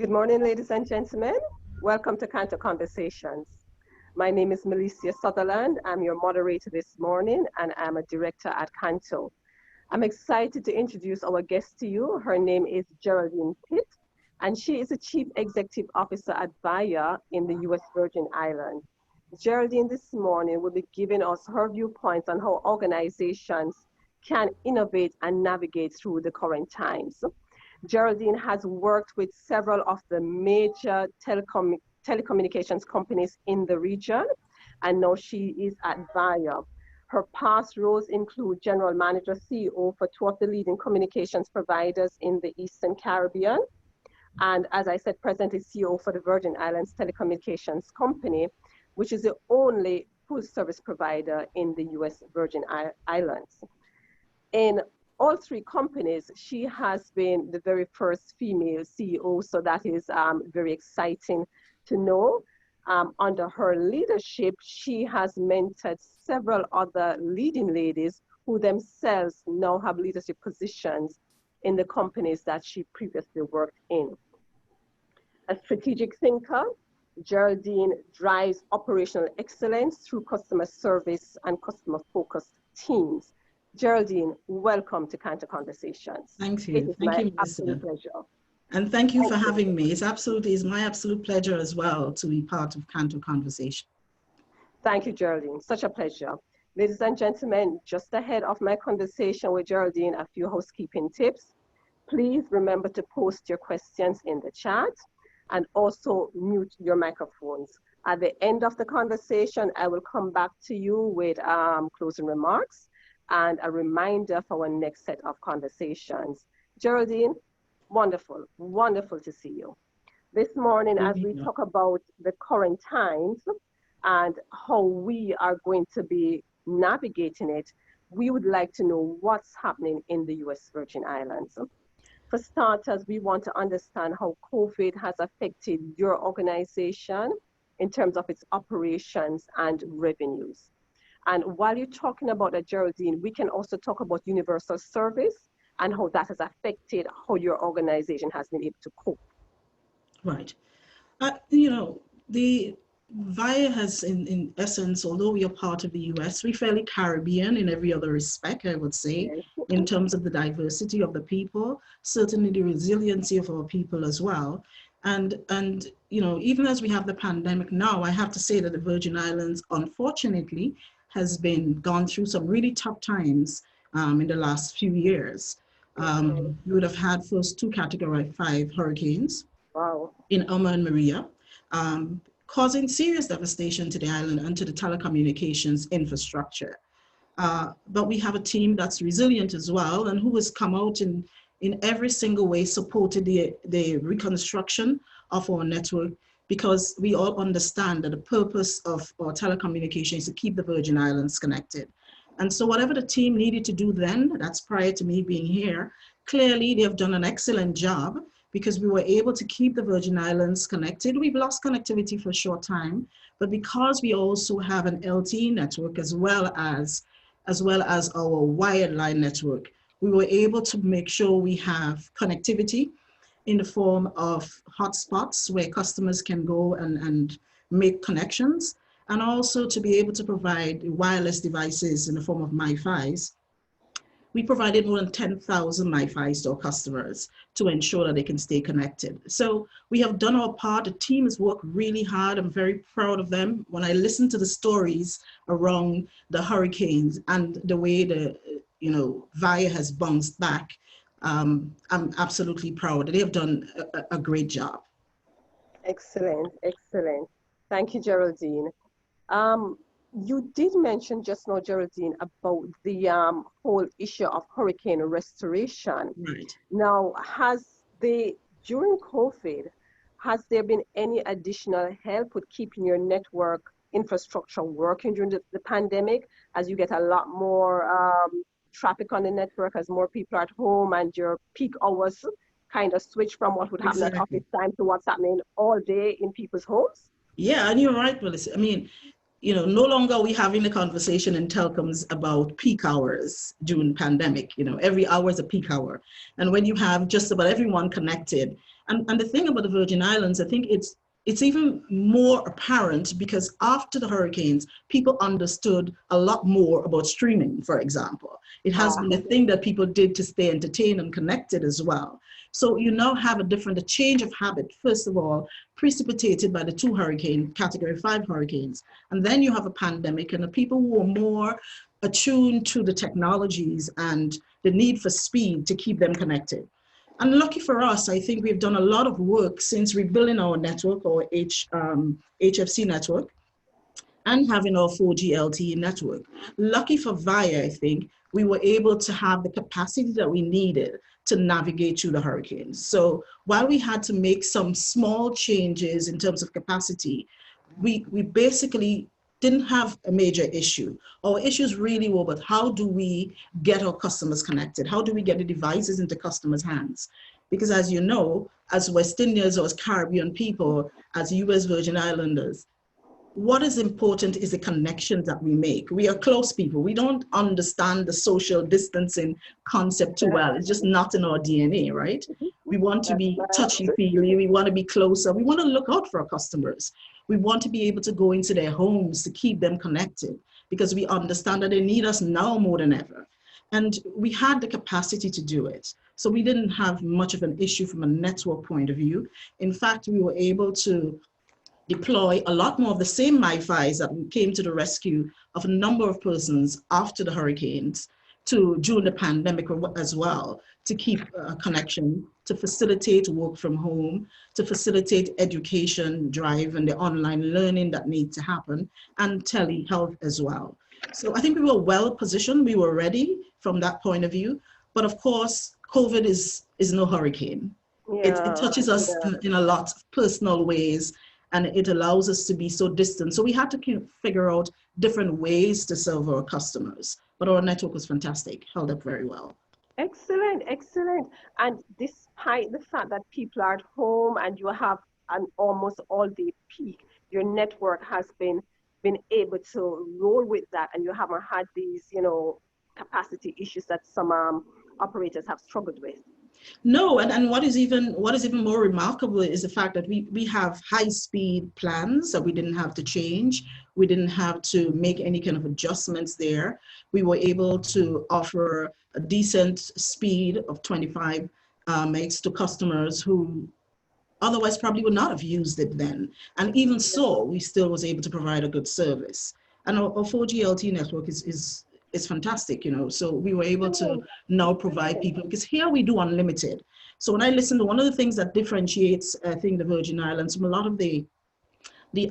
Good morning, ladies and gentlemen. Welcome to CANTO Conversations. My name is Melissa Sutherland. I'm your moderator this morning, and I'm a director at CANTO. I'm excited to introduce our guest to you. Her name is Geraldine Pitt, and she is the Chief Executive Officer at Viya in the U.S. Virgin Islands. Geraldine this morning will be giving us her viewpoints on how organizations can innovate and navigate through the current times. Geraldine has worked with several of the major telecommunications companies in the region, and now she is at Viya. Her past roles include General Manager, CEO for two of the leading communications providers in the Eastern Caribbean, and as I said, presently CEO for the Virgin Islands Telecommunications Company, which is the only full-service provider in the U.S. Virgin Islands. In all three companies, she has been the very first female CEO, so that is very exciting to know. Under her leadership, she has mentored several other leading ladies who themselves now have leadership positions in the companies that she previously worked in. A strategic thinker, Geraldine drives operational excellence through customer service and customer-focused teams. Geraldine, welcome to CANTO Conversations. Thank you. It is Thank you, my absolute pleasure. And thank you for having me. It's my absolute pleasure as well to be part of CANTO Conversation. Thank you, Geraldine. Such a pleasure. Ladies and gentlemen, just ahead of my conversation with Geraldine, a few housekeeping tips. Please remember to post your questions in the chat and also mute your microphones. At the end of the conversation, I will come back to you with closing remarks and a reminder for our next set of conversations. Geraldine, wonderful, wonderful to see you. This morning, as we talk about the current times and how we are going to be navigating it, we would like to know what's happening in the U.S. Virgin Islands. For starters, we want to understand how COVID has affected your organization in terms of its operations and revenues. And while you're talking about that, Geraldine, we can also talk about universal service and how that has affected how your organization has been able to cope. Right. The Viya has, in essence, although we are part of the U.S., we're fairly Caribbean in every other respect, I would say, in terms of the diversity of the people, certainly the resiliency of our people as well. And even as we have the pandemic now, I have to say that the Virgin Islands, unfortunately, has gone through some really tough times in the last few years. You would have had first two Category 5 hurricanes in Irma and Maria, causing serious devastation to the island and to the telecommunications infrastructure. But we have a team that's resilient as well, and who has come out in every single way supported the reconstruction of our network, because we all understand that the purpose of our telecommunications is to keep the Virgin Islands connected. And so whatever the team needed to do then, that's prior to me being here, clearly they have done an excellent job, because we were able to keep the Virgin Islands connected. We've lost connectivity for a short time, but because we also have an LTE network as well as our wired line network, we were able to make sure we have connectivity in the form of hotspots where customers can go and make connections, and also to be able to provide wireless devices in the form of MiFis. We provided more than 10,000 MiFis to our customers to ensure that they can stay connected. So we have done our part. The team has worked really hard. I'm very proud of them. When I listen to the stories around the hurricanes and the way Viya has bounced back, I'm absolutely proud. They have done a great job. Excellent, excellent. Thank you, Geraldine. You did mention just now, Geraldine, about the whole issue of hurricane restoration. Right. Now, during COVID, has there been any additional help with keeping your network infrastructure working during the pandemic, as you get a lot more traffic on the network, as more people are at home and your peak hours kind of switch from what would happen at office time to what's happening all day in people's homes? Yeah, and you're right, Melissa. I mean, no longer are we having the conversation in telecoms about peak hours during pandemic. Every hour is a peak hour. And when you have just about everyone connected, And the thing about the Virgin Islands, I think it's even more apparent because after the hurricanes, people understood a lot more about streaming, for example. It has been a thing that people did to stay entertained and connected as well. So you now have a change of habit, first of all, precipitated by the two category 5 hurricanes. And then you have a pandemic, and the people who are more attuned to the technologies and the need for speed to keep them connected. And lucky for us, I think we've done a lot of work since rebuilding our network, our HFC network, and having our 4G LTE network. Lucky for Viya, I think, we were able to have the capacity that we needed to navigate through the hurricanes. So while we had to make some small changes in terms of capacity, we basically didn't have a major issue. Our issues really were about how do we get our customers connected? How do we get the devices into customers' hands? Because as you know, as West Indians or as Caribbean people, as US Virgin Islanders, what is important is the connections that we make. We are close people. We don't understand the social distancing concept too well. It's just not in our DNA, right? We want to be touchy-feely. We want to be closer. We want to look out for our customers. We want to be able to go into their homes to keep them connected because we understand that they need us now more than ever. And we had the capacity to do it. So we didn't have much of an issue from a network point of view. In fact, we were able to deploy a lot more of the same MiFis that came to the rescue of a number of persons after the hurricanes during the pandemic as well, to keep a connection, to facilitate work from home, to facilitate education drive and the online learning that needs to happen, and telehealth as well. So I think we were well positioned, we were ready from that point of view. But of course, COVID is no hurricane. It touches us in a lot of personal ways, and it allows us to be so distant. So we had to figure out different ways to serve our customers. But our network was fantastic, held up very well. Excellent, excellent. And despite the fact that people are at home and you have an almost all-day peak, your network has been able to roll with that, and you haven't had these, capacity issues that some operators have struggled with. No, and what is even more remarkable is the fact that we have high-speed plans that we didn't have to change. We didn't have to make any kind of adjustments there. We were able to offer a decent speed of 25 megs to customers who otherwise probably would not have used it then. And even so, we still was able to provide a good service. And our 4G LTE network is fantastic, so we were able to now provide people, because here we do unlimited. So when I listen to one of the things that differentiates, I think, the Virgin Islands from a lot of the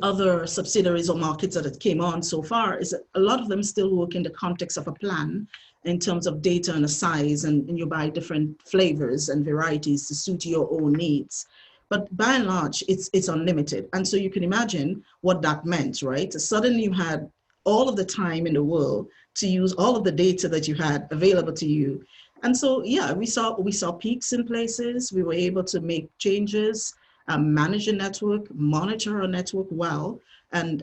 other subsidiaries or markets that it came on so far is that a lot of them still work in the context of a plan in terms of data and a size, and you buy different flavors and varieties to suit your own needs. But by and large, it's unlimited. And so you can imagine what that meant, right? Suddenly you had all of the time in the world to use all of the data that you had available to you. And so, yeah, we saw peaks in places. We were able to make changes, manage a network, monitor a network well, and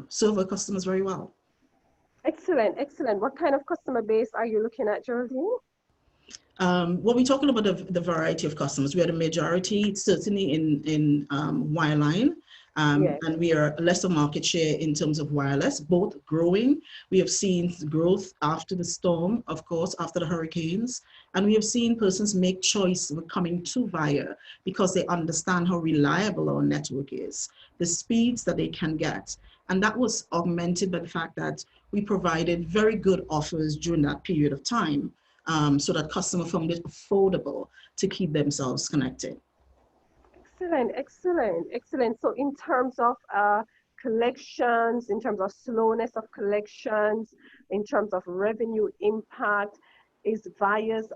serve our customers very well. Excellent, excellent. What kind of customer base are you looking at, Geraldine? Well, we're talking about the variety of customers. We had a majority, certainly in wireline. Yes. And we are lesser market share in terms of wireless, both growing. We have seen growth after the storm, of course, after the hurricanes. And we have seen persons make choice with coming to Viya because they understand how reliable our network is, the speeds that they can get. And that was augmented by the fact that we provided very good offers during that period of time, so that customers found it affordable to keep themselves connected. Excellent, excellent, excellent. So in terms of collections, in terms of slowness of collections, in terms of revenue impact, is Viya's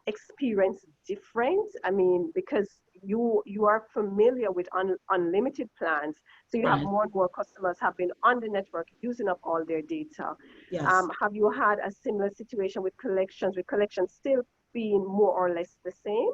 experience different? I mean, because you are familiar with unlimited plans, so you have more and more customers have been on the network using up all their data. Yes. Have you had a similar situation with collections still being more or less the same?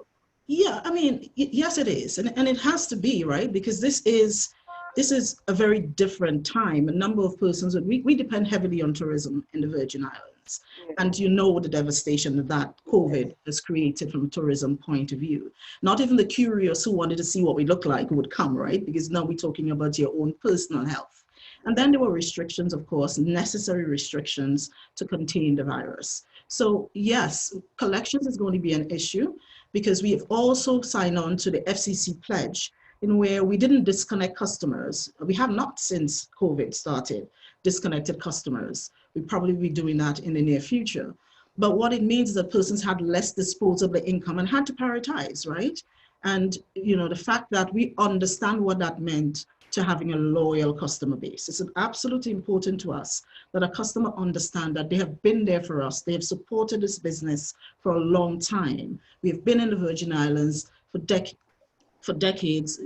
Yeah, I mean, yes, it is. And it has to be, right? Because this is a very different time. A number of persons, we depend heavily on tourism in the Virgin Islands. Islands. And you know the devastation that COVID has created from a tourism point of view. Not even the curious who wanted to see what we look like would come, right? Because now we're talking about your own personal health. And then there were restrictions, of course, necessary restrictions to contain the virus. So yes, collections is going to be an issue because we have also signed on to the FCC pledge in where we didn't disconnect customers. We have not, since COVID started, disconnected customers. We'll probably be doing that in the near future. But what it means is that persons had less disposable income and had to prioritize, right? And the fact that we understand what that meant to having a loyal customer base. It's absolutely important to us that a customer understand that they have been there for us. They have supported this business for a long time. We have been in the Virgin Islands for decades,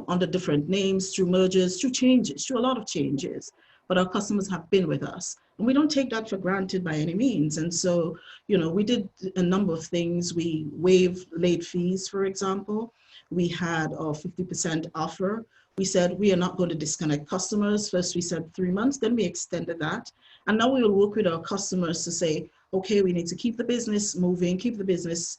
under different names, through mergers, through changes, through a lot of changes. But our customers have been with us. And we don't take that for granted by any means. And so, we did a number of things. We waived late fees, for example. We had a 50% offer. We said we are not going to disconnect customers. First, we said 3 months, then we extended that. And now we will work with our customers to say, okay, we need to keep the business moving, keep the business,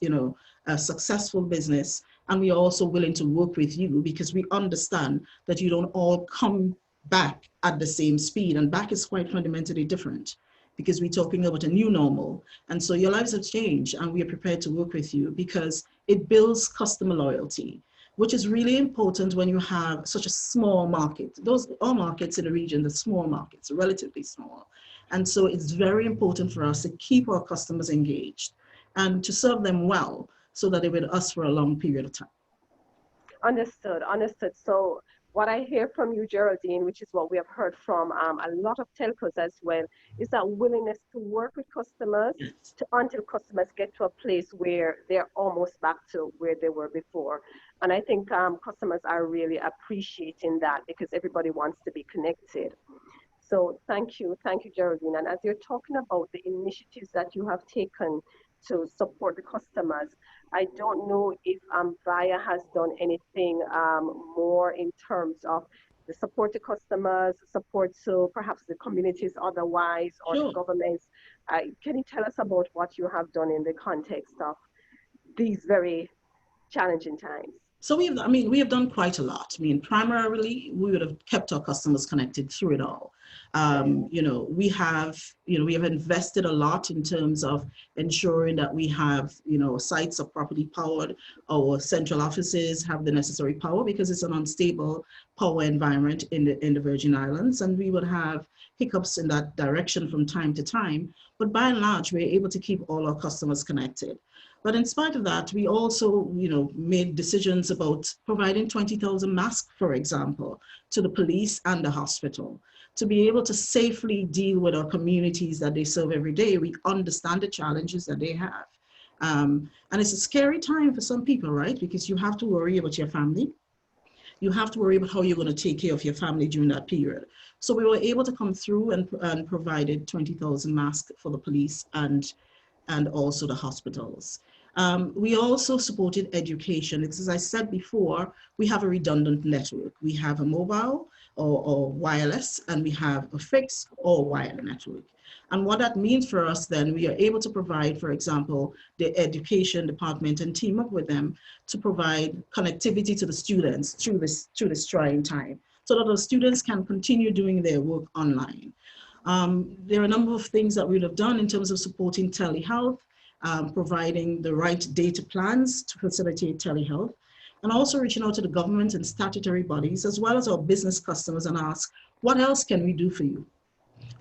a successful business. And we are also willing to work with you because we understand that you don't all come back at the same speed. And back is quite fundamentally different because we're talking about a new normal. And so your lives have changed and we are prepared to work with you because it builds customer loyalty, which is really important when you have such a small market. Those are markets in the region, the small markets, relatively small. And so it's very important for us to keep our customers engaged and to serve them well so that they're with us for a long period of time. Understood. So what I hear from you, Geraldine, which is what we have heard from a lot of telcos as well, is that willingness to work with customers until customers get to a place where they're almost back to where they were before. And I think customers are really appreciating that because everybody wants to be connected. So thank you, Geraldine. And as you're talking about the initiatives that you have taken to support the customers, I don't know if Viya has done anything more in terms of the support to customers, support to perhaps the communities otherwise, or the governments. Can you tell us about what you have done in the context of these very challenging times? So we have done quite a lot. Primarily, we would have kept our customers connected through it all. We have invested a lot in terms of ensuring that we have, sites are properly powered. Our central offices have the necessary power because it's an unstable power environment in the Virgin Islands, and we would have hiccups in that direction from time to time. But by and large, we're able to keep all our customers connected. But in spite of that, we also, made decisions about providing 20,000 masks, for example, to the police and the hospital to be able to safely deal with our communities that they serve every day. We understand the challenges that they have. And it's a scary time for some people, right? Because you have to worry about your family. You have to worry about how you're going to take care of your family during that period. So we were able to come through and provided 20,000 masks for the police and also the hospitals. We also supported education because, as I said before, we have a redundant network. We have a mobile or wireless, and we have a fixed or wired network. And what that means for us then, we are able to provide, for example, the education department and team up with them to provide connectivity to the students through this trying time so that the students can continue doing their work online. There are a number of things that we would have done in terms of supporting telehealth, providing the right data plans to facilitate telehealth, and also reaching out to the government and statutory bodies, as well as our business customers, and ask, what else can we do for you?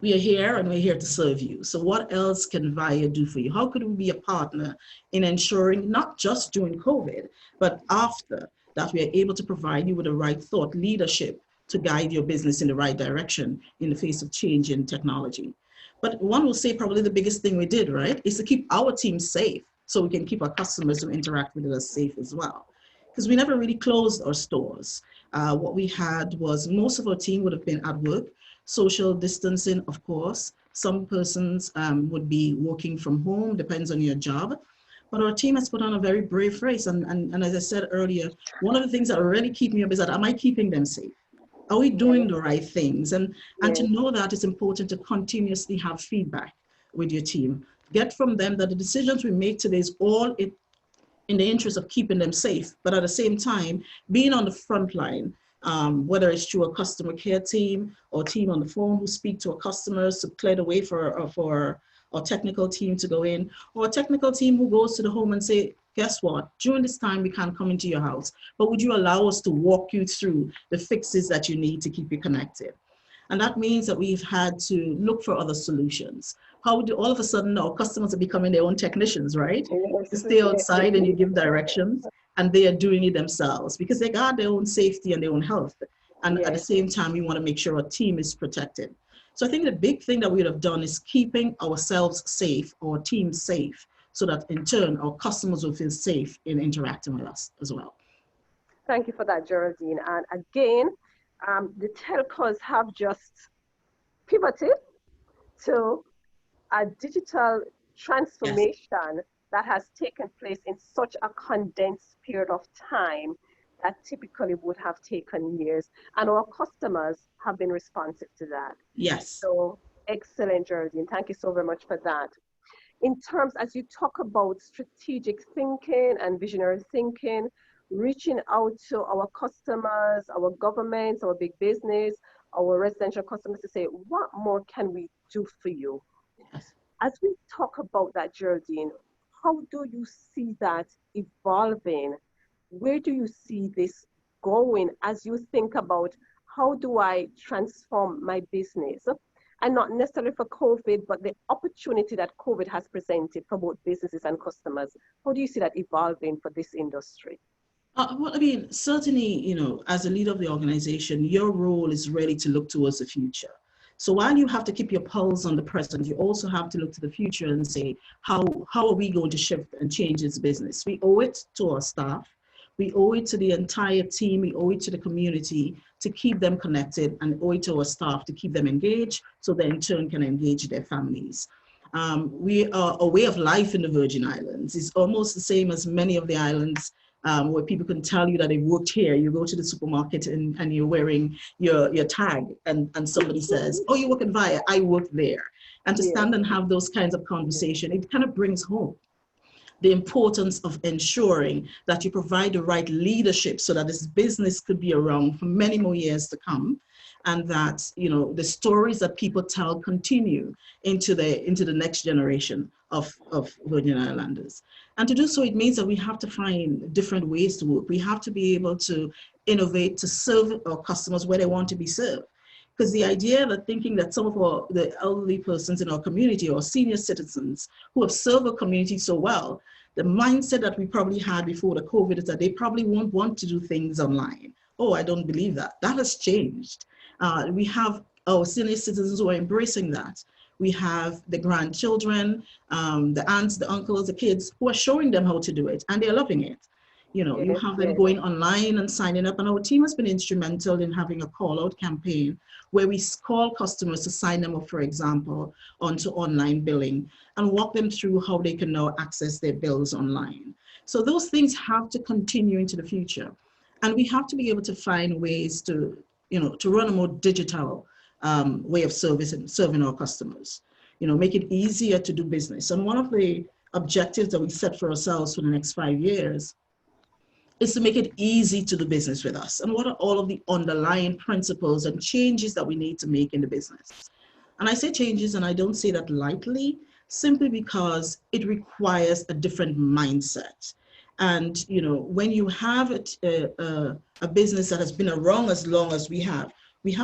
We are here and we're here to serve you. So what else can Viya do for you? How could we be a partner in ensuring, not just during COVID, but after that, we are able to provide you with the right thought leadership to guide your business in the right direction in the face of change in technology. But one will say probably the biggest thing we did, right, is to keep our team safe so we can keep our customers who interact with us safe as well. Because we never really closed our stores. What we had was most of our team would have been at work, social distancing, of course. Some persons would be working from home, depends on your job. But our team has put on a very brave face. And as I said earlier, one of the things that really keep me up is that, am I keeping them safe? Are we doing the right things? And to know that it's important to continuously have feedback with your team. Get from them that the decisions we make today is all in the interest of keeping them safe, but at the same time, being on the front line, whether it's through a customer care team or team on the phone who speak to our customers to clear the way for our technical team to go in, or a technical team who goes to the home and say, guess what, during this time we can't come into your house, but would you allow us to walk you through the fixes that you need to keep you connected? And that means that we've had to look for other solutions. How do all of a sudden our customers are becoming their own technicians, right? Yes, You stay yes, outside and you give directions, and they are doing it themselves because they got their own safety and their own health. And at the yes. same time, we want to make sure our team is protected. So I think the big thing that we would have done is keeping ourselves safe, our team safe, so that in turn our customers will feel safe in interacting with us as well. Thank you for that, Geraldine. And again, the telcos have just pivoted to a digital transformation that has taken place in such a condensed period of time that typically would have taken years. And our customers have been responsive to that. Yes. So excellent, Geraldine. Thank you so very much for that. In terms, as you talk about strategic thinking and visionary thinking, reaching out to our customers, our governments, our big business, our residential customers to say, what more can we do for you? Yes. As we talk about that, Geraldine, how do you see that evolving? Where do you see this going as you think about how do I transform my business? And not necessarily for COVID, but the opportunity that COVID has presented for both businesses and customers. How do you see that evolving for this industry? Well, I mean, certainly, you know, as a leader of the organization, your role is really to look towards the future. So while you have to keep your pulse on the present, you also have to look to the future and say, how are we going to shift and change this business? We owe it to our staff. We owe it to the entire team. We owe it to the community to keep them connected, and owe it to our staff to keep them engaged so they in turn can engage their families. A way of life in the Virgin Islands is almost the same as many of the islands where people can tell you that they worked here. You go to the supermarket and you're wearing your tag, and somebody says, oh, you work in Viya, I work there. And to stand and have those kinds of conversation, it kind of brings home the importance of ensuring that you provide the right leadership so that this business could be around for many more years to come, and that, you know, the stories that people tell continue into the next generation of Virgin Islanders. And to do so, it means that we have to find different ways to work. We have to be able to innovate to serve our customers where they want to be served. Because the idea that thinking that some of the elderly persons in our community or senior citizens who have served our community so well, the mindset that we probably had before the COVID is that they probably won't want to do things online. Oh, I don't believe that. That has changed. We have our senior citizens who are embracing that. We have the grandchildren, the aunts, the uncles, the kids who are showing them how to do it, and they're loving it. You know, you have them going online and signing up, and our team has been instrumental in having a call-out campaign where we call customers to sign them up, for example, onto online billing and walk them through how they can now access their bills online. So those things have to continue into the future. And we have to be able to find ways to, you know, to run a more digital way of serving our customers, you know, make it easier to do business. And one of the objectives that we set for ourselves for the next 5 years is to make it easy to do business with us. And what are all of the underlying principles and changes that we need to make in the business? And I say changes, and I don't say that lightly, simply because it requires a different mindset. And, you know, when you have a business that has been around as long as we have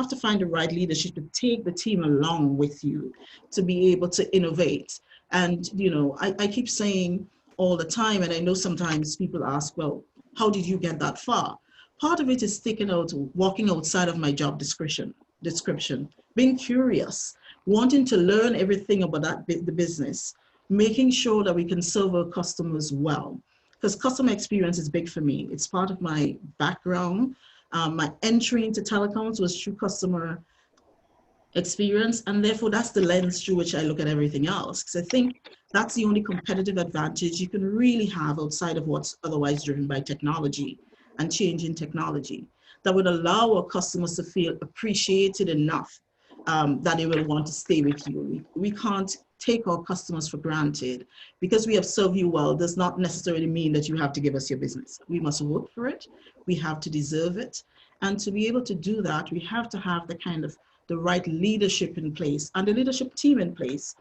to find the right leadership to take the team along with you to be able to innovate. And, you know, I keep saying all the time, and I know sometimes people ask, well, how did you get that far? Part of it is walking outside of my job description, being curious, wanting to learn everything about the business, making sure that we can serve our customers well. Because customer experience is big for me. It's part of my background. My entry into telecoms was through customer experience, and therefore that's the lens through which I look at everything else. Because I think that's the only competitive advantage you can really have outside of what's otherwise driven by technology and change in technology that would allow our customers to feel appreciated enough that they will want to stay with you. We can't take our customers for granted. Because we have served you well does not necessarily mean that you have to give us your business. We must work for it. We have to deserve it. And to be able to do that, we have to have the right leadership in place and the leadership team in place.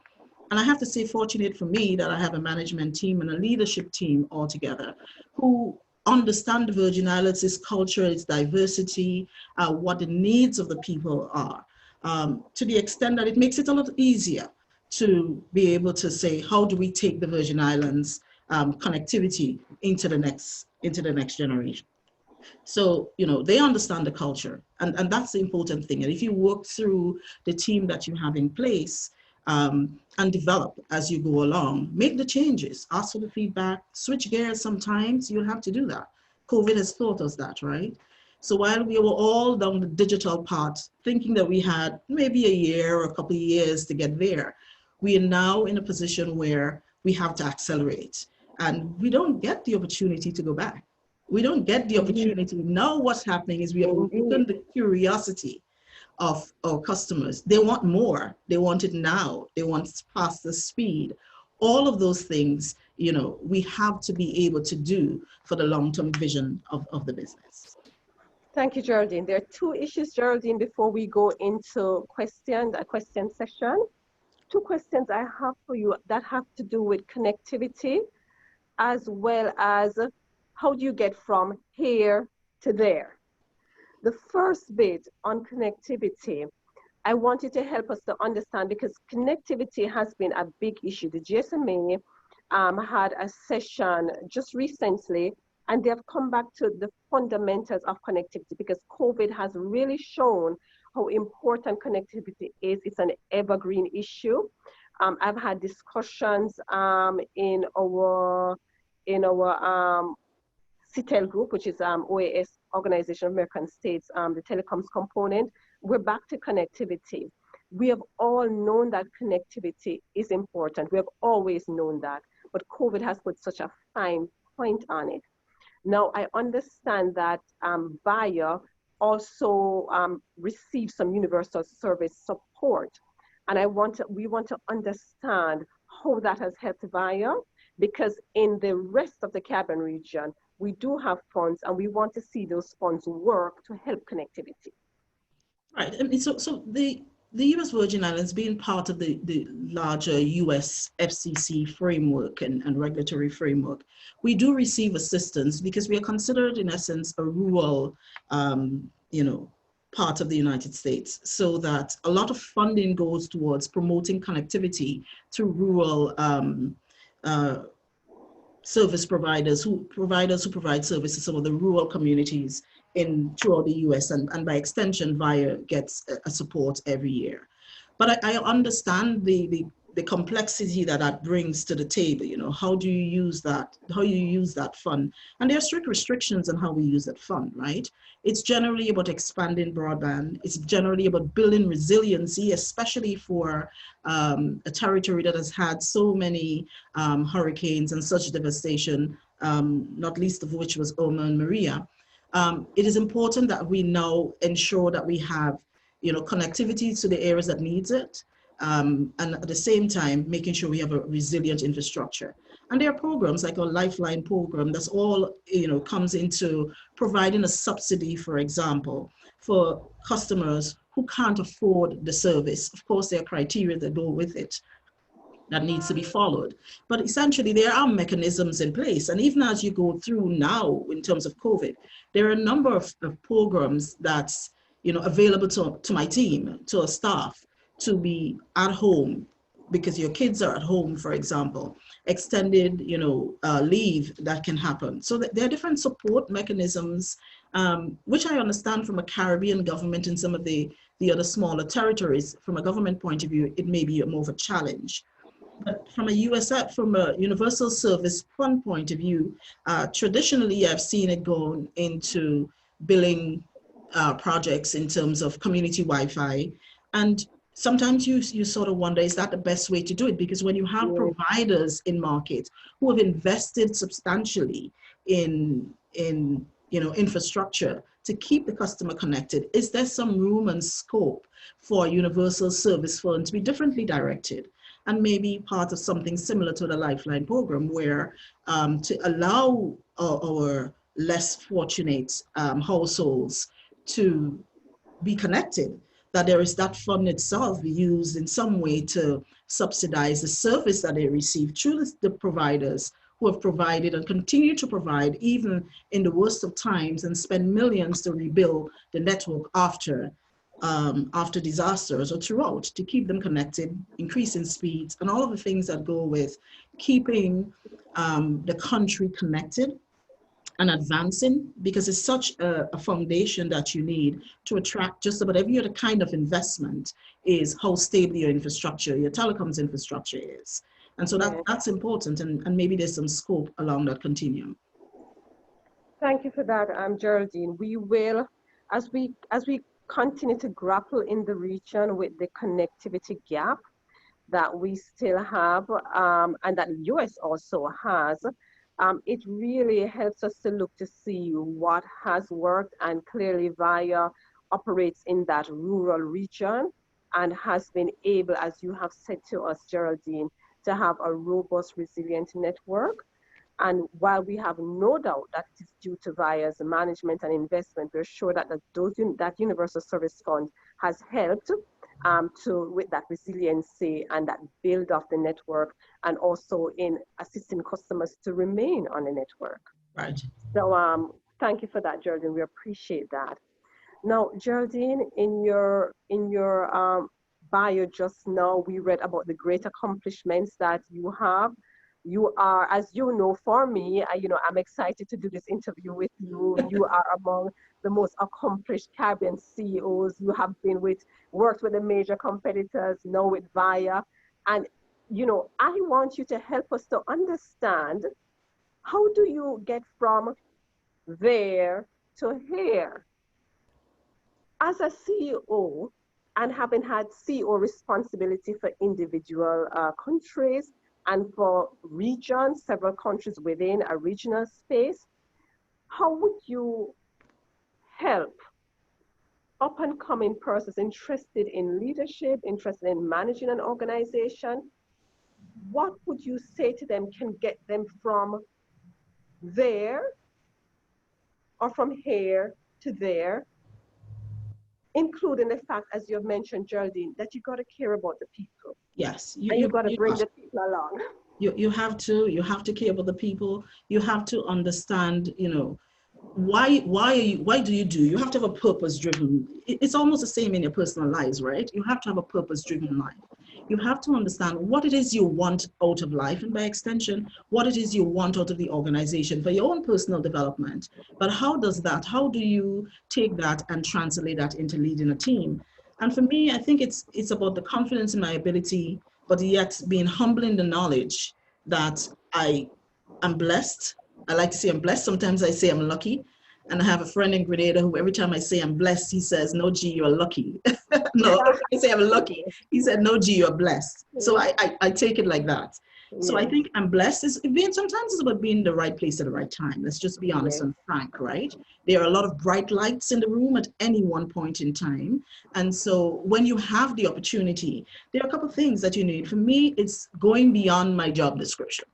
And I have to say, fortunate for me that I have a management team and a leadership team all together who understand the Virgin Islands, its culture, its diversity, what the needs of the people are, to the extent that it makes it a lot easier to be able to say, how do we take the Virgin Islands connectivity into the next generation? So, they understand the culture, and that's the important thing. And if you work through the team that you have in place and develop as you go along, make the changes, ask for the feedback, switch gears sometimes, you'll have to do that. COVID has taught us that, right? So while we were all down the digital path, thinking that we had maybe a year or a couple of years to get there, we are now in a position where we have to accelerate. And we don't get the opportunity to go back. We don't get the opportunity. Now what's happening is we have awakened the curiosity of our customers. They want more. They want it now. They want faster speed. All of those things, we have to be able to do for the long-term vision of the business. Thank you, Geraldine. There are two issues, Geraldine, before we go into a question session. Two questions I have for you that have to do with connectivity, as well as how do you get from here to there? The first bit on connectivity, I want you to help us to understand, because connectivity has been a big issue. The GSMA had a session just recently, and they have come back to the fundamentals of connectivity, because COVID has really shown how important connectivity is. It's an evergreen issue. I've had discussions in our CTEL group, which is OAS, Organization of American States, the telecoms component. We're back to connectivity. We have all known that connectivity is important. We have always known that, but COVID has put such a fine point on it. Now, I understand that Viya also receives some universal service support, and we want to understand how that has helped Viya, because in the rest of the Caribbean region, we do have funds, and we want to see those funds work to help connectivity. Right. I mean, so the U.S. Virgin Islands, being part of the larger U.S. FCC framework and regulatory framework, we do receive assistance because we are considered, in essence, a rural, part of the United States, so that a lot of funding goes towards promoting connectivity to rural service providers who provide services to some of the rural communities throughout the US, and by extension, Viya gets a support every year. But I understand the complexity that brings to the table. How do you use that? How you use that fund? And there are strict restrictions on how we use that fund, right? It's generally about expanding broadband. It's generally about building resiliency, especially for a territory that has had so many hurricanes and such devastation, not least of which was Irma and Maria. It is important that we now ensure that we have, connectivity to the areas that needs it, and at the same time, making sure we have a resilient infrastructure. And there are programs like our Lifeline program that's all, comes into providing a subsidy, for example, for customers who can't afford the service. Of course, there are criteria that go with it that needs to be followed. But essentially, there are mechanisms in place. And even as you go through now, in terms of COVID, there are a number of programs that's, available to my team, to our staff, to be at home because your kids are at home, for example, extended, leave that can happen. So there are different support mechanisms, which I understand from a Caribbean government and some of the other smaller territories. From a government point of view, it may be more of a challenge. But from a Universal Service Fund point of view, traditionally I've seen it go into billing projects in terms of community Wi-Fi. And sometimes you sort of wonder, is that the best way to do it? Because when you have providers in market who have invested substantially in infrastructure to keep the customer connected? Is there some room and scope for a universal service fund to be differently directed? And maybe part of something similar to the Lifeline program, where to allow our less fortunate households to be connected, that there is that fund itself be used in some way to subsidize the service that they receive through the providers who have provided and continue to provide even in the worst of times, and spend millions to rebuild the network after disasters or throughout, to keep them connected, increasing speeds, and all of the things that go with keeping the country connected and advancing, because it's such a foundation that you need to attract just about every other kind of investment, is how stable your infrastructure, your telecoms infrastructure is. And so that's important, and maybe there's some scope along that continuum. Thank you for that, Geraldine. We will, as we continue to grapple in the region with the connectivity gap that we still have, and that the US also has, it really helps us to look to see what has worked. And clearly Via operates in that rural region and has been able, as you have said to us, Geraldine, to have a robust, resilient network. And while we have no doubt that it is due to Via's management and investment, we're sure that that Universal Service Fund has helped with that resiliency and that build of the network, and also in assisting customers to remain on the network. Right. So thank you for that, Geraldine. We appreciate that. Now, Geraldine, in your bio just now, we read about the great accomplishments that you have. You are, as you know, for me, I'm excited to do this interview with you. You are among the most accomplished Caribbean CEOs. You have worked with the major competitors, now with Via. And, I want you to help us to understand, how do you get from there to here? As a CEO, and having had CEO responsibility for individual countries, and for regions, several countries within a regional space, how would you help up-and-coming persons interested in leadership, interested in managing an organization? What would you say to them can get them from there, or from here to there, including the fact, as you've mentioned, Geraldine, that you got to care about the people. Yes. You got to bring the people along. You have to care about the people. You have to understand, why do you have to have a purpose-driven, it's almost the same in your personal lives, right? You have to have a purpose-driven life. You have to understand what it is you want out of life, and by extension, what it is you want out of the organization for your own personal development. But how do you take that and translate that into leading a team? And for me, I think it's about the confidence in my ability, but yet being humble in the knowledge that I am blessed. I like to say I'm blessed. Sometimes I say I'm lucky. And I have a friend in Grenada who, every time I say I'm blessed, he says, "No, G, you're lucky." No, I say I'm lucky. He said, "No, G, you're blessed." So I take it like that. So I think I'm blessed. Sometimes it's about being in the right place at the right time. Let's just be honest and frank, right? There are a lot of bright lights in the room at any one point in time. And so when you have the opportunity, there are a couple of things that you need. For me, it's going beyond my job description.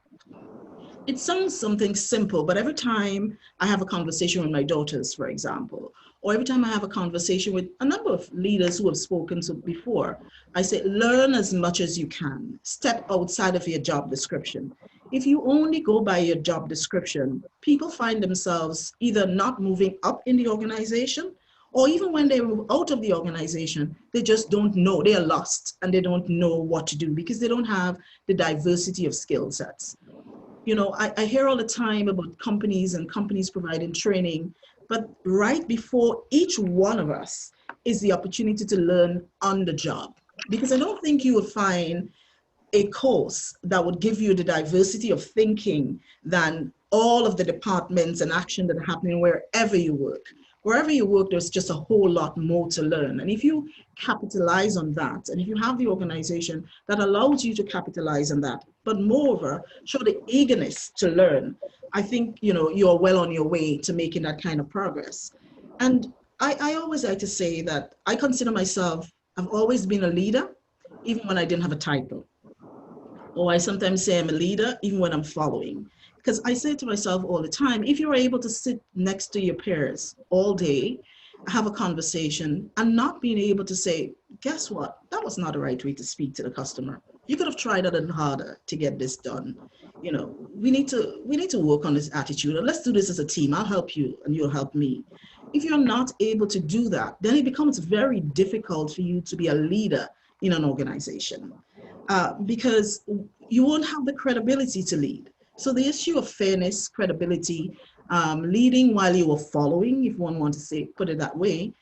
It sounds something simple, but every time I have a conversation with my daughters, for example, or every time I have a conversation with a number of leaders who have spoken to before, I say, learn as much as you can. Step outside of your job description. If you only go by your job description, people find themselves either not moving up in the organization, or even when they move out of the organization, they just don't know. They are lost and they don't know what to do because they don't have the diversity of skill sets. I hear all the time about companies and companies providing training, but right before each one of us is the opportunity to learn on the job. Because I don't think you would find a course that would give you the diversity of thinking than all of the departments and action that are happening wherever you work. Wherever you work, there's just a whole lot more to learn. And if you capitalize on that, and if you have the organization that allows you to capitalize on that, but moreover, show the eagerness to learn, I think, you're well on your way to making that kind of progress. And I always like to say that I consider myself, I've always been a leader, even when I didn't have a title. Or I sometimes say I'm a leader, even when I'm following. Because I say to myself all the time, if you're able to sit next to your peers all day, have a conversation, and not being able to say, guess what? That was not the right way to speak to the customer. You could have tried a little harder to get this done. You know, we need to work on this attitude. And let's do this as a team. I'll help you and you'll help me. If you're not able to do that, then it becomes very difficult for you to be a leader in an organization. Because you won't have the credibility to lead. So the issue of fairness, credibility, leading while you are following, if one wants to say, put it that way,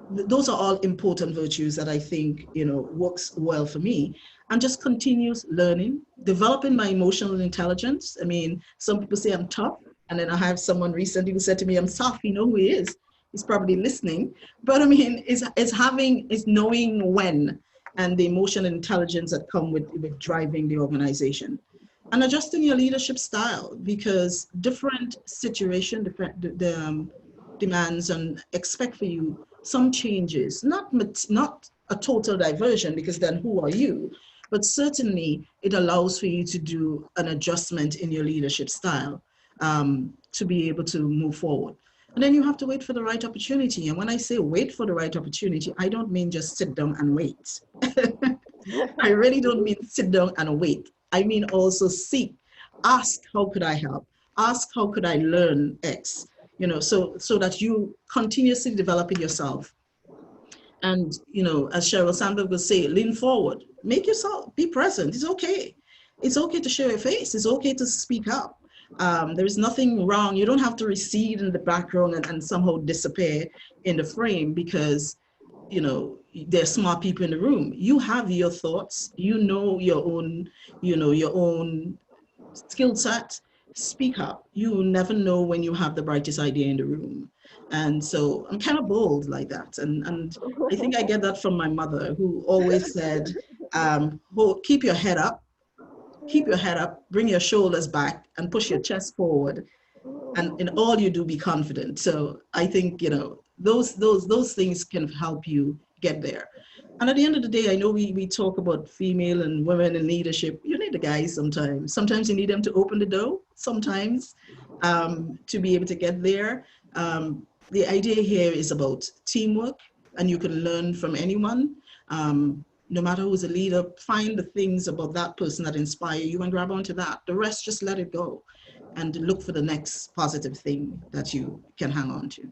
those are all important virtues that I think, you know, works well for me. And just continuous learning, developing my emotional intelligence. I mean, some people say I'm tough, and then I have someone recently who said to me, I'm soft. You know who he is? He's probably listening. But I mean, it's knowing when, and the emotional intelligence that come with driving the organization. And adjusting your leadership style, because different situation, demands and expect for you some changes, not a total diversion, because then who are you? But certainly it allows for you to do an adjustment in your leadership style to be able to move forward. And then you have to wait for the right opportunity. And when I say wait for the right opportunity, I don't mean just sit down and wait. I really don't mean sit down and wait. I mean also seek, ask, how could I help? Ask, how could I learn X? You know, so that you continuously developing yourself. And, you know, as Sheryl Sandberg would say, lean forward, make yourself, be present. It's okay. It's okay to show your face. It's okay to speak up. There is nothing wrong. You don't have to recede in the background and somehow disappear in the frame because, you know, there's smart people in the room. You have your thoughts, you know your own skill set. Speak up. You never know when you have the brightest idea in the room. And so I'm kind of bold like that. And I think I get that from my mother, who always said, keep your head up, bring your shoulders back and push your chest forward. And in all you do, be confident. So I think, you know, those things can help you get there. And at the end of the day, I know we talk about female and women in leadership. You need the guys sometimes. Sometimes you need them to open the door, sometimes to be able to get there. The idea here is about teamwork, and you can learn from anyone. No matter who's a leader, find the things about that person that inspire you and grab onto that. The rest, just let it go and look for the next positive thing that you can hang on to.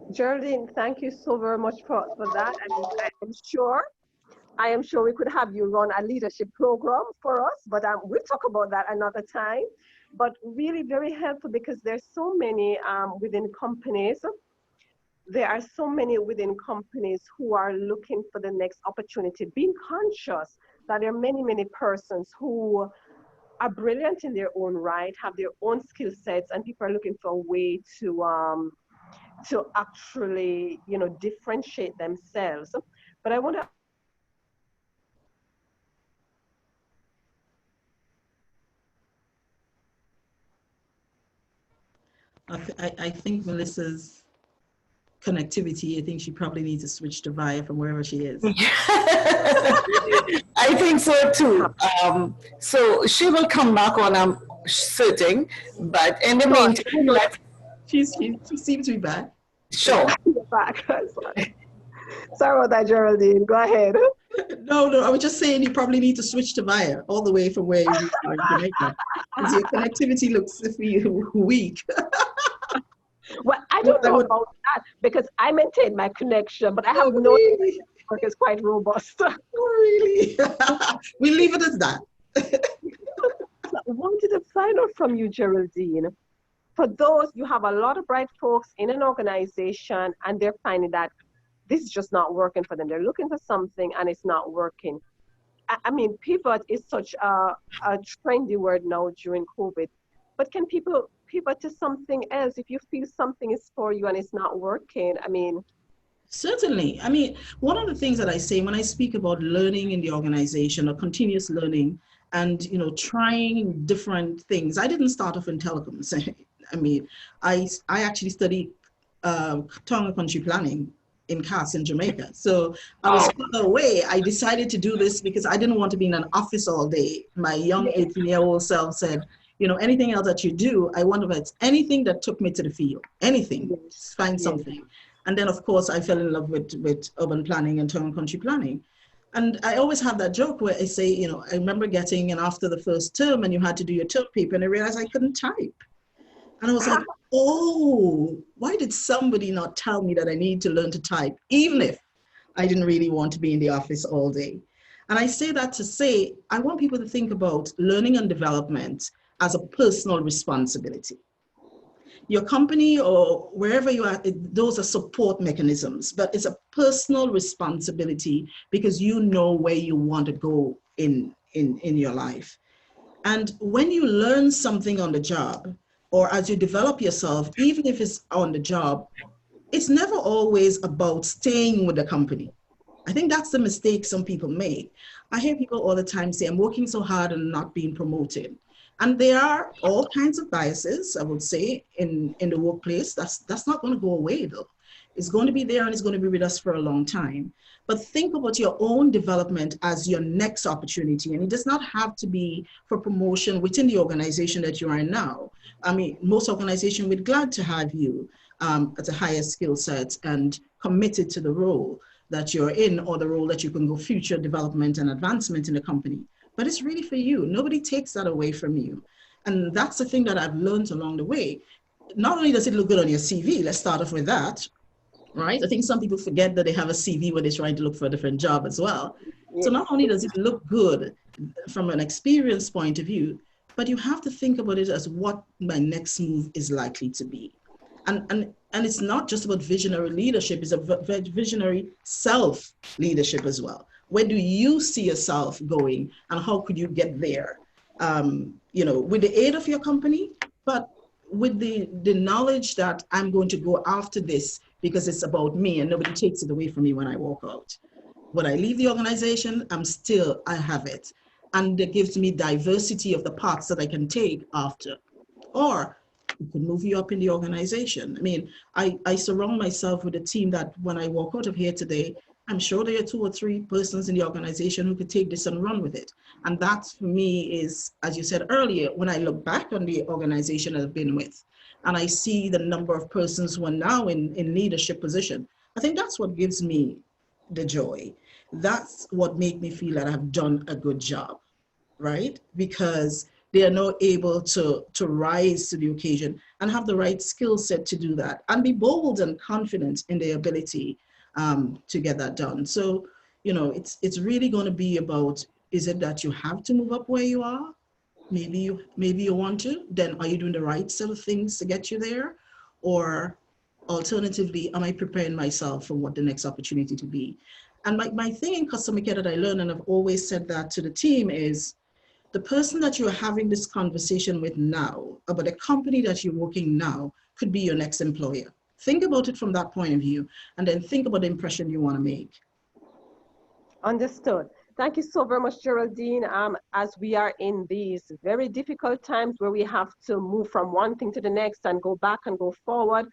Geraldine, thank you so very much for that. And I am sure we could have you run a leadership program for us, but we'll talk about that another time. But really very helpful, because there's so many within companies. There are so many within companies who are looking for the next opportunity, being conscious that there are many, many persons who are brilliant in their own right, have their own skill sets, and people are looking for a way to actually, you know, differentiate themselves. But I want to I think Melissa's connectivity, I think she probably needs to switch to Viya from wherever she is. I think so too. So she will come back when I'm sitting, but in the meantime, she seems to be back. Sure. Back. Sorry about that, Geraldine. Go ahead. No, I was just saying you probably need to switch to Viya all the way from where you are in Jamaica, because your connectivity looks weak. Well, I don't know about that, because I maintain my connection, but I have no idea network is quite robust. Oh, really? We'll leave it as that. I wanted to find out from you, Geraldine. For those, you have a lot of bright folks in an organization and they're finding that this is just not working for them. They're looking for something and it's not working. I mean, pivot is such a trendy word now during COVID, but can people pivot to something else if you feel something is for you and it's not working? I mean, certainly. I mean, one of the things that I say when I speak about learning in the organization or continuous learning and, you know, trying different things, I didn't start off in telecoms. I mean, I actually studied town and country planning in Cass in Jamaica. So I was Oh, away. I decided to do this because I didn't want to be in an office all day. My young 18-year-old self said, you know, anything else that you do, I want to, anything that took me to the field, anything, Yes. just find Yes. something. And then, of course, I fell in love with urban planning and town and country planning. And I always have that joke where I say, you know, I remember getting in after the first term and you had to do your term paper and I realized I couldn't type. And I was like, oh, why did somebody not tell me that I need to learn to type, even if I didn't really want to be in the office all day? And I say that to say, I want people to think about learning and development as a personal responsibility. Your company or wherever you are, those are support mechanisms, but it's a personal responsibility because you know where you want to go in your life. And when you learn something on the job, or as you develop yourself, even if it's on the job, it's never always about staying with the company. I think that's the mistake some people make. I hear people all the time say, I'm working so hard and not being promoted. And there are all kinds of biases, I would say, in the workplace. That's not going to go away, though. It's going to be there and it's going to be with us for a long time. But think about your own development as your next opportunity. And it does not have to be for promotion within the organization that you are in now. I mean, most organizations would be glad to have you at a higher skill set and committed to the role that you're in or the role that you can go future development and advancement in the company. But it's really for you. Nobody takes that away from you. And that's the thing that I've learned along the way. Not only does it look good on your CV, let's start off with that, right? I think some people forget that they have a CV when they're trying to look for a different job as well. So Yes. not only does it look good from an experience point of view, but you have to think about it as what my next move is likely to be. And it's not just about visionary leadership, it's a visionary self-leadership as well. Where do you see yourself going and how could you get there? You know, with the aid of your company, but with the knowledge that I'm going to go after this because it's about me and nobody takes it away from me when I walk out. When I leave the organization, I have it. And it gives me diversity of the paths that I can take after. Or it could move you up in the organization. I mean, I surround myself with a team that when I walk out of here today, I'm sure there are 2 or 3 persons in the organization who could take this and run with it. And that for me is, as you said earlier, when I look back on the organization I've been with, and I see the number of persons who are now in leadership position, I think that's what gives me the joy. That's what makes me feel that I've done a good job, right? Because they are now able to rise to the occasion and have the right skill set to do that and be bold and confident in their ability to get that done. So, you know, it's really going to be about, is it that you have to move up where you are? Maybe you want to, then are you doing the right set of things to get you there? Or alternatively, am I preparing myself for what the next opportunity to be? And my thing in customer care that I learned, and I've always said that to the team, is the person that you're having this conversation with now about the company that you're working now could be your next employer. Think about it from that point of view, and then think about the impression you want to make. Understood. Thank you so very much, Geraldine. As we are in these very difficult times where we have to move from one thing to the next and go back and go forward,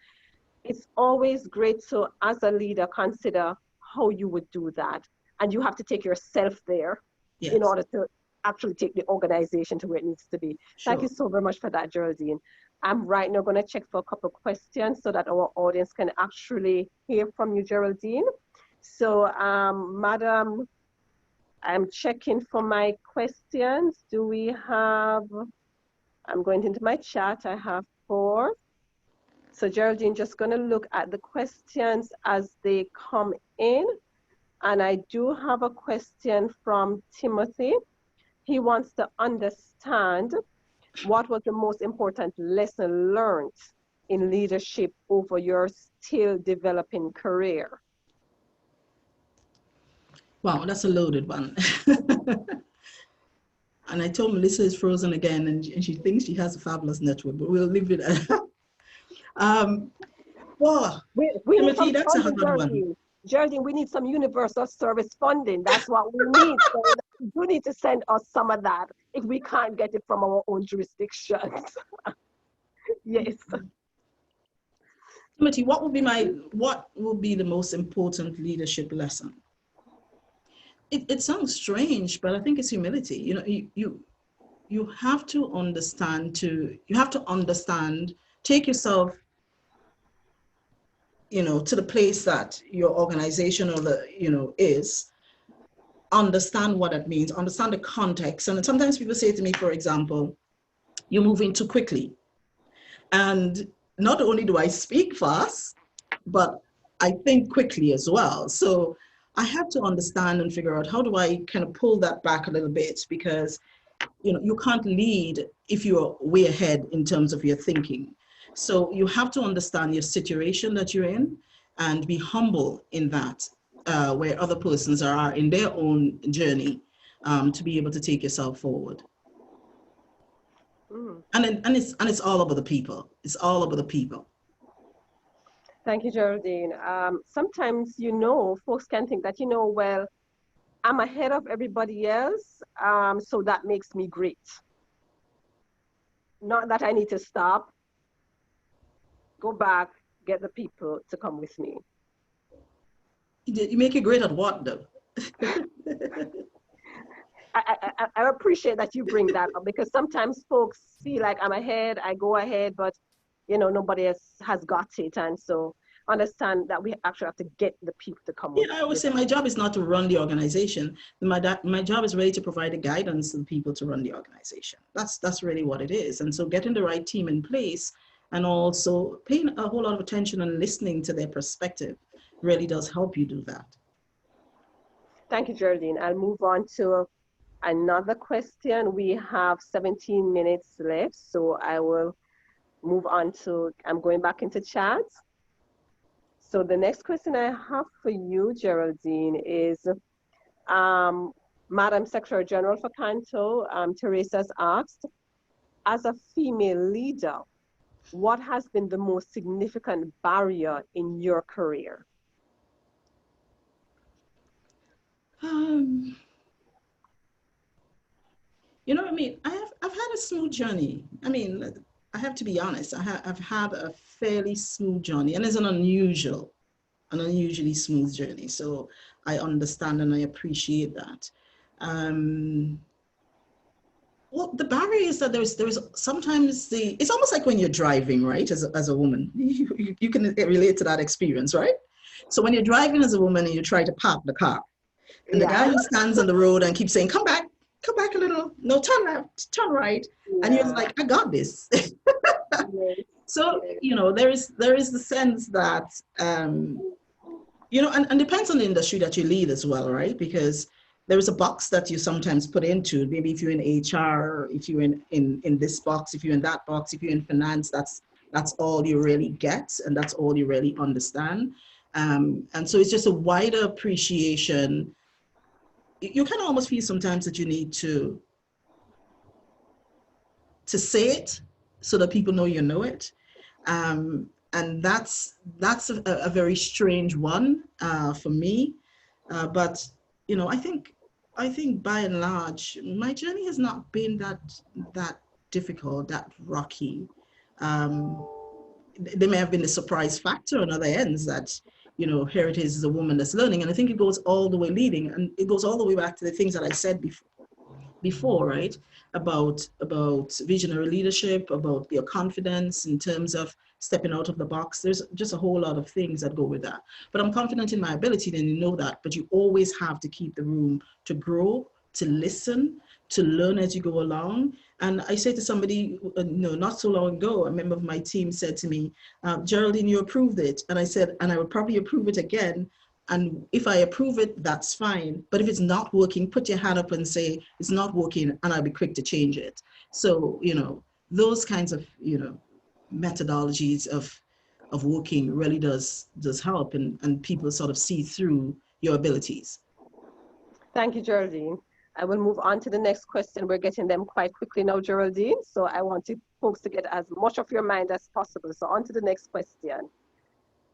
it's always great to, as a leader, consider how you would do that. And you have to take yourself there in Yes, order to actually take the organization to where it needs to be. Thank you sure. so very much for that, Geraldine. I'm right now going to check for a couple of questions so that our audience can actually hear from you, Geraldine. So, Madam, I'm checking for my questions. Do we have, I'm going into my chat. I have 4. So Geraldine, just going to look at the questions as they come in. And I do have a question from Timothy. He wants to understand what was the most important lesson learned in leadership over your still developing career? Wow, that's a loaded one. And I told Melissa is frozen again, and she thinks she has a fabulous network, but we'll leave it at that. Wow, We need Timothy, some that's a funding, hard one. Geraldine. Geraldine, we need some universal service funding. That's what we need. So you need to send us some of that if we can't get it from our own jurisdictions. Yes. Timothy, what would be the most important leadership lesson? It sounds strange, but I think it's humility. You know, you have to understand take yourself, you know, to the place that your organization or is, understand what it means, understand the context. And sometimes people say to me, for example, you're moving too quickly. And not only do I speak fast, but I think quickly as well. So I have to understand and figure out how do I kind of pull that back a little bit, because you know, you can't lead if you're way ahead in terms of your thinking. So you have to understand your situation that you're in and be humble in that, where other persons are in their own journey, to be able to take yourself forward. And it's all over the people. It's all over the people. Thank you, Geraldine. Sometimes, you know, folks can think that, you know, well, I'm ahead of everybody else, so that makes me great. Not that I need to stop, go back, get the people to come with me. You make it great at what, though? I appreciate that you bring that up, because sometimes folks feel like I'm ahead, I go ahead, but you know, nobody else has got it. And so understand that we actually have to get the people to come with. Yeah, I always say my job is not to run the organization. My job is really to provide the guidance to the people to run the organization. That's really what it is. And so getting the right team in place and also paying a whole lot of attention and listening to their perspective really does help you do that. Thank you, Geraldine. I'll move on to another question. We have 17 minutes left, so I will move on to, I'm going back into chat. So the next question I have for you, Geraldine, is Madam Secretary General for CANTO, Teresa's asked, as a female leader, what has been the most significant barrier in your career? You know what I mean? I've had a smooth journey. I mean, I have to be honest. I've had a fairly smooth journey, and it's an unusually smooth journey. So I understand and I appreciate that. Well, the barrier is that there's sometimes it's almost like when you're driving, right? As a woman, you can relate to that experience, right? So when you're driving as a woman and you try to park the car, and the guy who stands on the road and keeps saying, come back a little, no, turn left, turn right. Yeah. And you're like, I got this. Yes. So, you know, there is the sense that, you know, and depends on the industry that you lead as well, right? Because there is a box that you sometimes put into, maybe if you're in HR, if you're in this box, if you're in that box, if you're in finance, that's all you really get, and that's all you really understand. And so it's just a wider appreciation. You kind of almost feel sometimes that you need to say it so that people know you know it. And that's a very strange one for me. But, you know, I think by and large, my journey has not been that difficult, that rocky. There may have been a surprise factor on other ends that, you know, here it is a woman that's learning. And I think it goes all the way leading, and it goes all the way back to the things that I said before, right? About visionary leadership, about your confidence in terms of stepping out of the box. There's just a whole lot of things that go with that. But I'm confident in my ability, then you know that. But you always have to keep the room to grow, to listen, to learn as you go along. And I say to somebody, not so long ago, a member of my team said to me, Geraldine, you approved it. And I said, and I would probably approve it again. And if I approve it, that's fine. But if it's not working, put your hand up and say, it's not working, and I'll be quick to change it. So, you know, those kinds of, you know, methodologies of working really does help, and people sort of see through your abilities. Thank you, Geraldine. I will move on to the next question. We're getting them quite quickly now, Geraldine. So I want folks to get as much of your mind as possible. So on to the next question.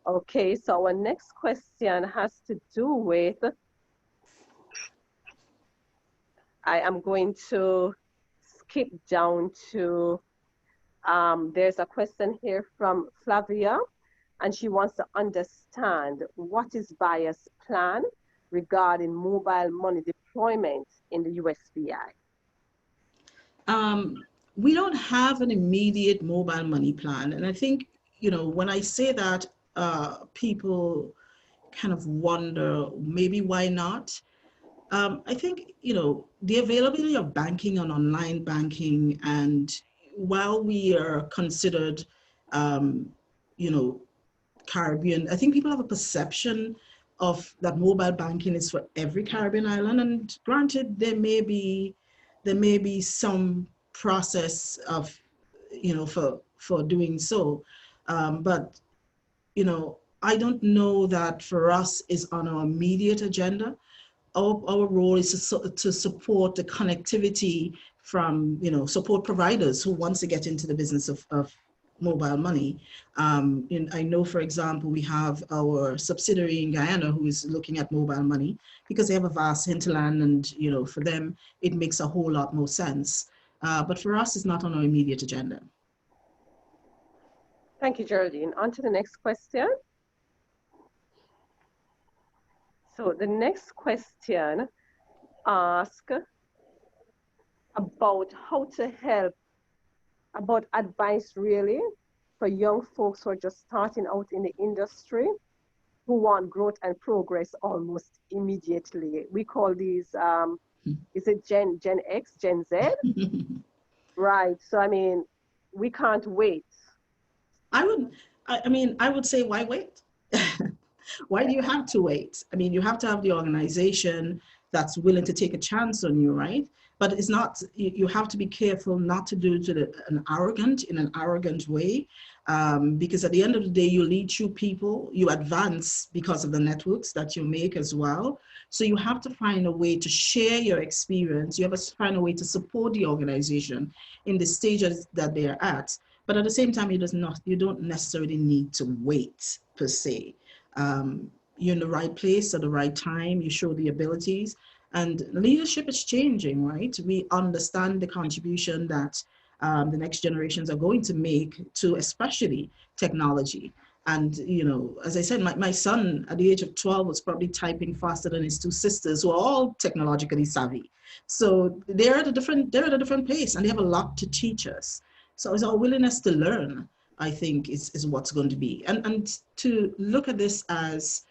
Okay, so our next question has to do with, I am going to skip down to, there's a question here from Flavia. and she wants to understand what is Viya's plan regarding mobile money deployment in the USVI. We don't have an immediate mobile money plan. And I think, when I say that, people kind of wonder, maybe why not? I think, the availability of banking and online banking, and while we are considered, Caribbean, I think people have a perception of that mobile banking is for every Caribbean island. And granted, there may be some process of, for doing so. But, I don't know that for us is on our immediate agenda. Our role is to support the connectivity from, support providers who wants to get into the business of mobile money. I know, for example, we have our subsidiary in Guyana who is looking at mobile money because they have a vast hinterland, and, for them, it makes a whole lot more sense. But for us, it's not on our immediate agenda. Thank you, Geraldine. On to the next question. So the next question asks about how to help, about advice really for young folks who are just starting out in the industry, who want growth and progress almost immediately. We call these, is it Gen X, Gen Z? Right, so I mean, we can't wait. I would say, why wait? Why do you have to wait? I mean, you have to have the organization that's willing to take a chance on you, right? But it's not, you have to be careful not to do it in an arrogant way, because at the end of the day, you lead through people, you advance because of the networks that you make as well. So you have to find a way to share your experience. You have to find a way to support the organization in the stages that they are at. But at the same time, you don't necessarily need to wait per se. You're in the right place at the right time, you show the abilities, and leadership is changing, right? We understand the contribution that the next generations are going to make to especially technology. And, as I said, my son at the age of 12 was probably typing faster than his two sisters, who are all technologically savvy. So they're at a different place, and they have a lot to teach us. So it's our willingness to learn, I think, is what's going to be. And to look at this as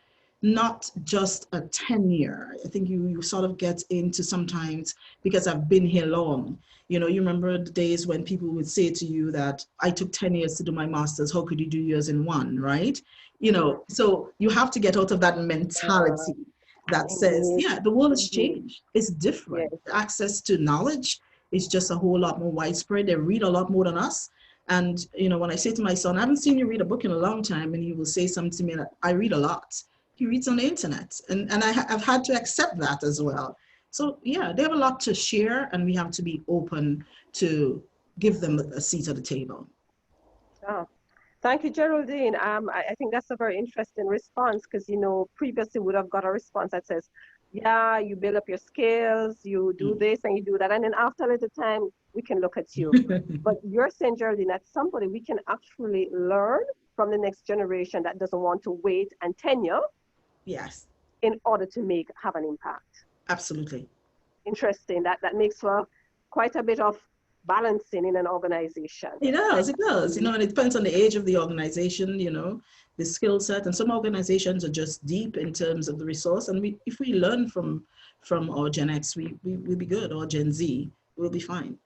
not just a tenure. I think you sort of get into sometimes, because I've been here long, you remember the days when people would say to you that I took 10 years to do my master's, how could you do yours in one, right? So you have to get out of that mentality that says, yeah, the world has changed. It's different. Yes. Access to knowledge is just a whole lot more widespread. They read a lot more than us. And, when I say to my son, I haven't seen you read a book in a long time, and he will say something to me that I read a lot. He reads on the internet, and I've had to accept that as well. So yeah, they have a lot to share, and we have to be open to give them a seat at the table. Oh, thank you, Geraldine. I think that's a very interesting response, because, previously would have got a response that says, yeah, you build up your skills, you do this and you do that. And then after a little time, we can look at you. But you're saying, Geraldine, that somebody we can actually learn from the next generation that doesn't want to wait and tenure. Yes. In order to have an impact. Absolutely. Interesting. That makes for quite a bit of balancing in an organization. It does. And it depends on the age of the organization, the skill set. And some organizations are just deep in terms of the resource. And if we learn from our Gen X, we'll be good, or Gen Z, we'll be fine.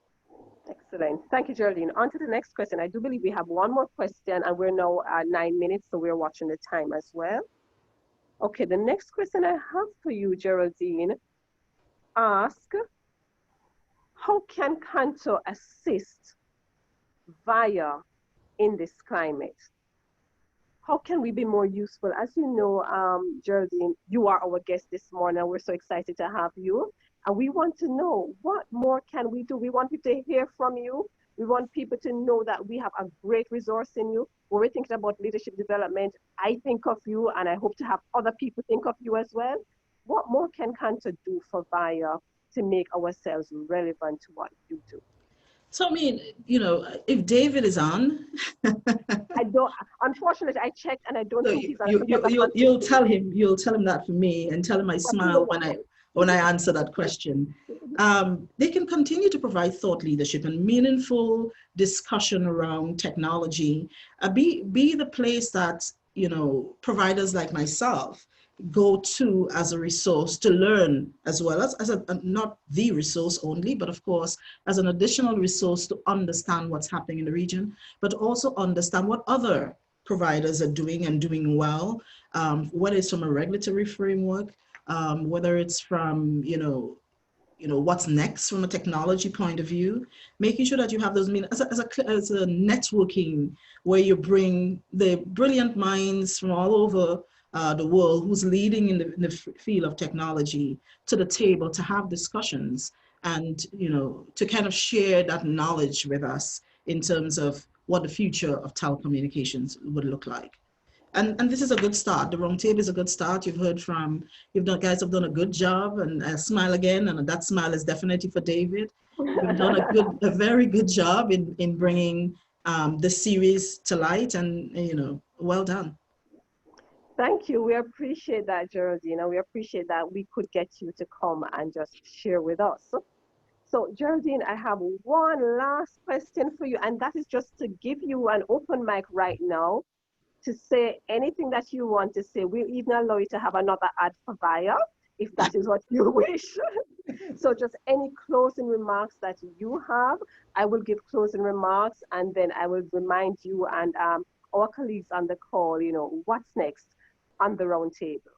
Excellent. Thank you, Geraldine. On to the next question. I do believe we have one more question, and we're now at 9 minutes, so we're watching the time as well. Okay, the next question I have for you, Geraldine, ask, how can CANTO assist Viya in this climate? How can we be more useful? As you know, Geraldine, you are our guest this morning. We're so excited to have you. And we want to know, what more can we do? We want people to hear from you. We want people to know that we have a great resource in you. When we're thinking about leadership development, I think of you, and I hope to have other people think of you as well. What more can CANTO do for Viya to make ourselves relevant to what you do? So, I mean, you know, if David is on, I don't, unfortunately, I checked and I don't so think he's on. I think he has a you'll conflict. you'll tell him that for me, and tell him I But he will smile know. when I answer that question. They can continue to provide thought leadership and meaningful discussion around technology. Be the place that, you know, providers like myself go to as a resource to learn, as well as not the resource only, but of course as an additional resource to understand what's happening in the region, but also understand what other providers are doing and doing well, whether it's from a regulatory framework, whether it's from, what's next from a technology point of view, making sure that you have those as a networking where you bring the brilliant minds from all over the world who's leading in the field of technology to the table to have discussions and, to kind of share that knowledge with us in terms of what the future of telecommunications would look like. And this is a good start. The round table is a good start. Guys have done a good job, and smile again, and that smile is definitely for David. You've done a very good job in bringing the series to light, and well done. Thank you. We appreciate that, Geraldine. We appreciate that we could get you to come and just share with us. So, Geraldine, I have one last question for you, and that is just to give you an open mic right now to say anything that you want to say. We'll even allow you to have another ad for Viya, if that is what you wish. So just any closing remarks that you have, I will give closing remarks, and then I will remind you and our colleagues on the call, what's next on the round table.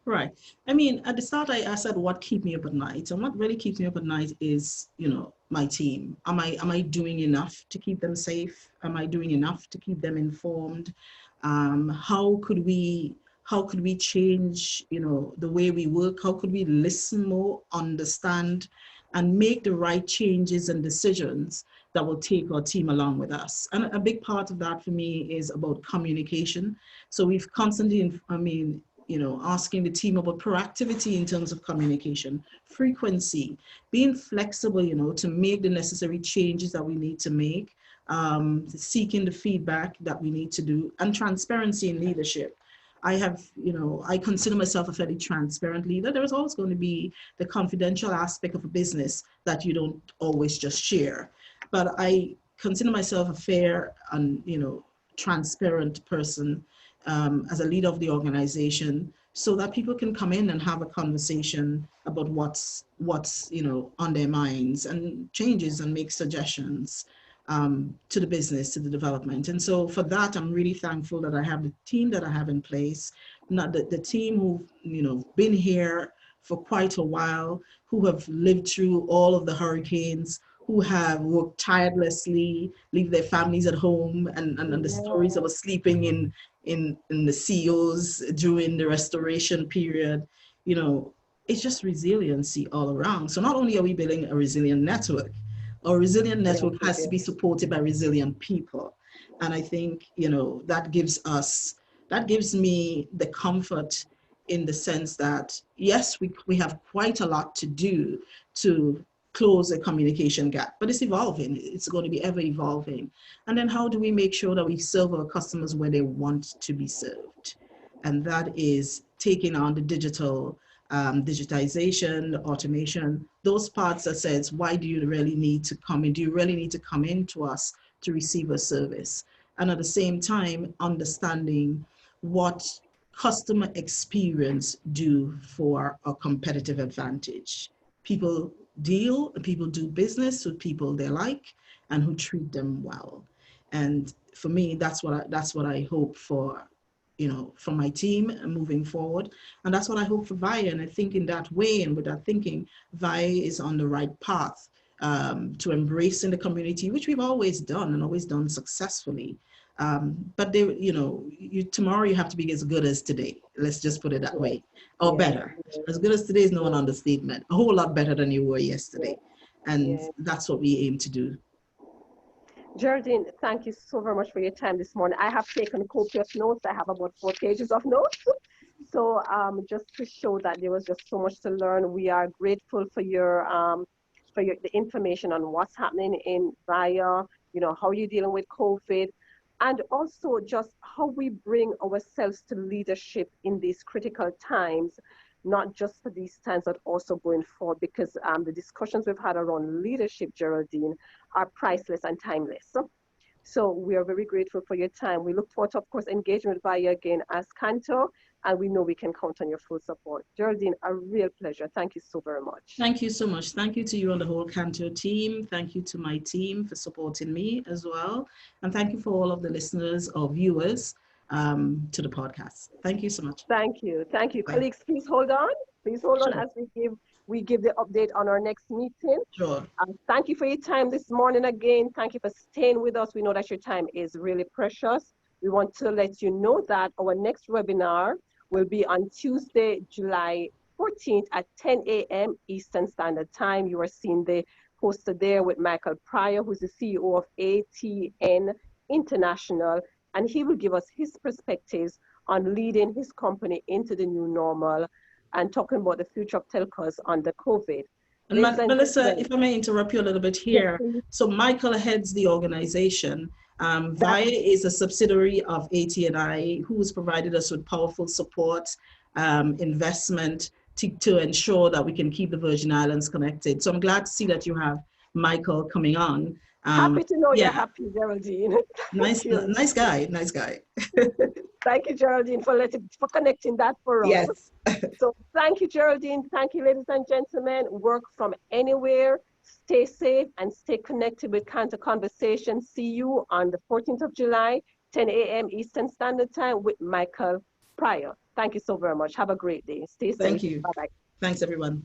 Right. I mean, at the start, I said what keeps me up at night, and what really keeps me up at night is, my team. Am I doing enough to keep them safe? Am I doing enough to keep them informed? How could we change, the way we work? How could we listen more, understand, and make the right changes and decisions that will take our team along with us? And a big part of that for me is about communication. So we've constantly, asking the team about proactivity in terms of communication, frequency, being flexible, to make the necessary changes that we need to make, seeking the feedback that we need to do, and transparency in leadership. I consider myself a fairly transparent leader. There's always going to be the confidential aspect of a business that you don't always just share. But I consider myself a fair and, transparent person as a leader of the organization, so that people can come in and have a conversation about what's on their minds, and changes and make suggestions to the business, to the development. And so for that, I'm really thankful that I have the team that I have in place, not the team who've been here for quite a while, who have lived through all of the hurricanes, who have worked tirelessly, leave their families at home, and the stories of sleeping in the CEOs during the restoration period. It's just resiliency all around. So not only are we building a resilient network, our resilient network has to be supported by resilient people. And I think, that gives me the comfort in the sense that, yes, we have quite a lot to do to close a communication gap, but it's evolving. It's going to be ever evolving. And then how do we make sure that we serve our customers where they want to be served? And that is taking on the digitization, automation, those parts that says, why do you really need to come in? Do you really need to come into us to receive a service? And at the same time, understanding what customer experience do for a competitive advantage. People do business with people they like and who treat them well. And for me, that's what I hope for, from my team moving forward. And that's what I hope for Viya. And I think in that way, and with that thinking, Viya is on the right path to embracing the community, which we've always done and always done successfully. But tomorrow you have to be as good as today. Let's just put it that way, or better. As good as today is no understatement. A whole lot better than you were yesterday, and that's what we aim to do. Geraldine, thank you so very much for your time this morning. I have taken copious notes. I have about 4 pages of notes. So just to show that there was just so much to learn, we are grateful for your for the information on what's happening in Viya, you know, how you're dealing with COVID, and also just how we bring ourselves to leadership in these critical times, not just for these times, but also going forward, because the discussions we've had around leadership, Geraldine, are priceless and timeless. So we are very grateful for your time. We look forward to, of course, engaging with Viya again as CANTO, and we know we can count on your full support. Geraldine, a real pleasure. Thank you so very much. Thank you so much. Thank you to you and the whole CANTO team. Thank you to my team for supporting me as well. And thank you for all of the listeners or viewers to the podcast. Thank you so much. Thank you. Thank you. Bye. Colleagues, please hold on. Please hold on Sure. as we give the update on our next meeting. Sure. Thank you for your time this morning again. Thank you for staying with us. We know that your time is really precious. We want to let you know that our next webinar will be on Tuesday, July 14th at 10 a.m. Eastern Standard Time. You are seeing the poster there with Michael Pryor, who's the CEO of ATN International, and he will give us his perspectives on leading his company into the new normal and talking about the future of telcos under COVID. And Melissa, if I may interrupt you a little bit here. Yes, so Michael heads the organization. Viya is a subsidiary of AT&I, who's provided us with powerful support, investment to ensure that we can keep the Virgin Islands connected. So I'm glad to see that you have Michael coming on. Happy to know you're happy, Geraldine. Nice guy. Thank you, Geraldine, for connecting that for us. Yes. So thank you, Geraldine. Thank you, ladies and gentlemen. Work from anywhere. Stay safe and stay connected with CANTO Conversation. See you on the 14th of July, 10 a.m. Eastern Standard Time with Michael Pryor. Thank you so very much. Have a great day. Stay safe. Thank you. Bye-bye. Thanks, everyone.